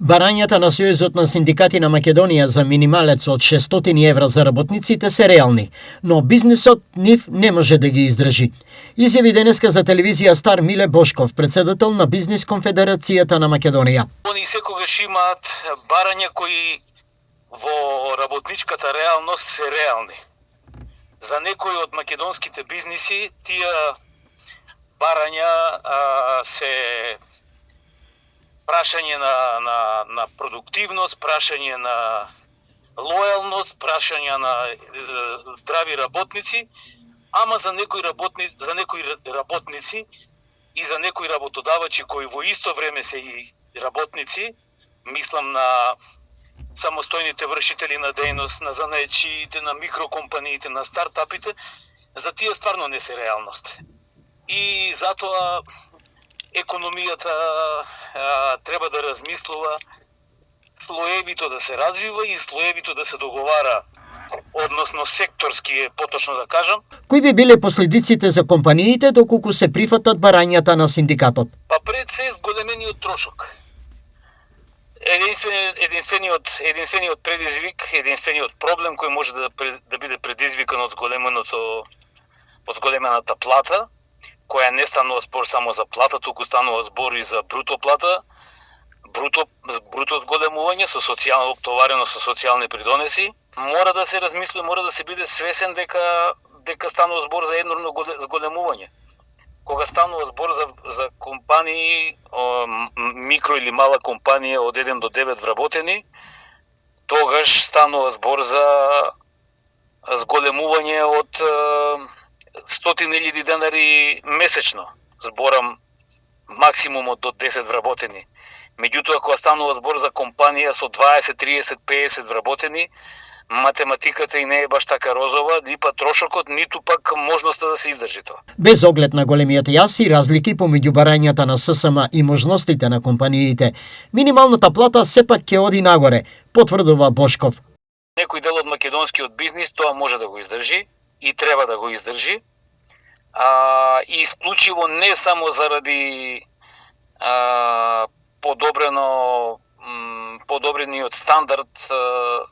Барањата на Сојузот на синдикати на Македонија за минималец од 600 евра за работниците се реални, но бизнисот нив не може да ги издржи. Изјави денеска за телевизија Стар Миле Бошков, председател на Бизнис конфедерацијата на Македонија. Они секогаш имаат барања кои во работничката реалност се реални. За некои од македонските бизниси тие барања се прашање на продуктивност, прашање на лојалност, прашање на здрави работници, ама за некои работници и за некои работодавачи кои во исто време се и работници, мислам на самостојните вршители на дејност, на занаетчиите, на микрокомпаниите, на стартапите, за тие стварно не се реалност. И затоа економијата треба да размислува слоевито да се развива и слоевито да се договара, односно секторски е поточно да кажам. Кои би биле последиците за компаниите доколку се прифатат барањата на синдикатот? Па пред се зголемениот трошок. Единствениот предизвик, единствениот проблем кој може да биде предизвикан од зголемената плата, која не станува збор само за плата, туку станува збор и за бруто плата, бруто зголемување со социјално оптоварено со социјални придонеси, мора да се размисли, мора да се биде свесен дека станува збор за еднорно зголемување. Кога станува збор за компании, микро или мала компанија од 1 до 9 вработени, тогаш станува збор за зголемување од 100.000 денари месечно. Зборам максимумот до 10 вработени. Меѓутоа, кога станува збор за компанија со 20, 30, 50 вработени, математиката и не е баш така розова, ни па трошокот, ниту пак можноста да се издржи тоа. Без оглед на големиот јас и разлики помеѓу барањата на ССМ и можностите на компаниите, минималната плата сепак ќе оди нагоре, потврдува Бошков. Некој дел од македонскиот бизнис тоа може да го издржи и треба да го издржи. И исклучиво не само заради подобрениот стандард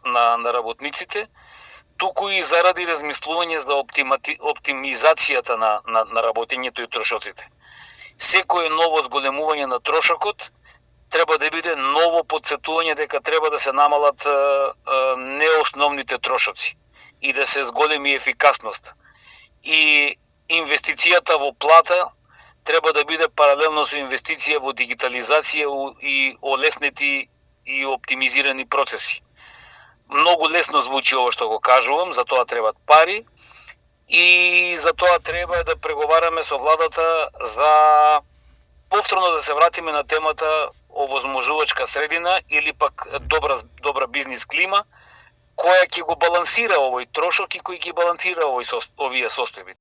на работниците, туку и заради размислување за оптимизацијата на работењето и трошоците. Секое ново зголемување на трошокот треба да биде ново потсетување дека треба да се намалат неосновните трошоци и да се зголеми ефикасност. И инвестицијата во плата треба да биде паралелно со инвестиција во дигитализација и олеснети и оптимизирани процеси. Многу лесно звучи ова што го кажувам, за тоа требат пари и за тоа треба да преговараме со владата за повторно да се вратиме на темата овозможувачка средина или пак добра бизнис клима, која ќе го балансира овој трошок и кој ќе балансира овие состојби.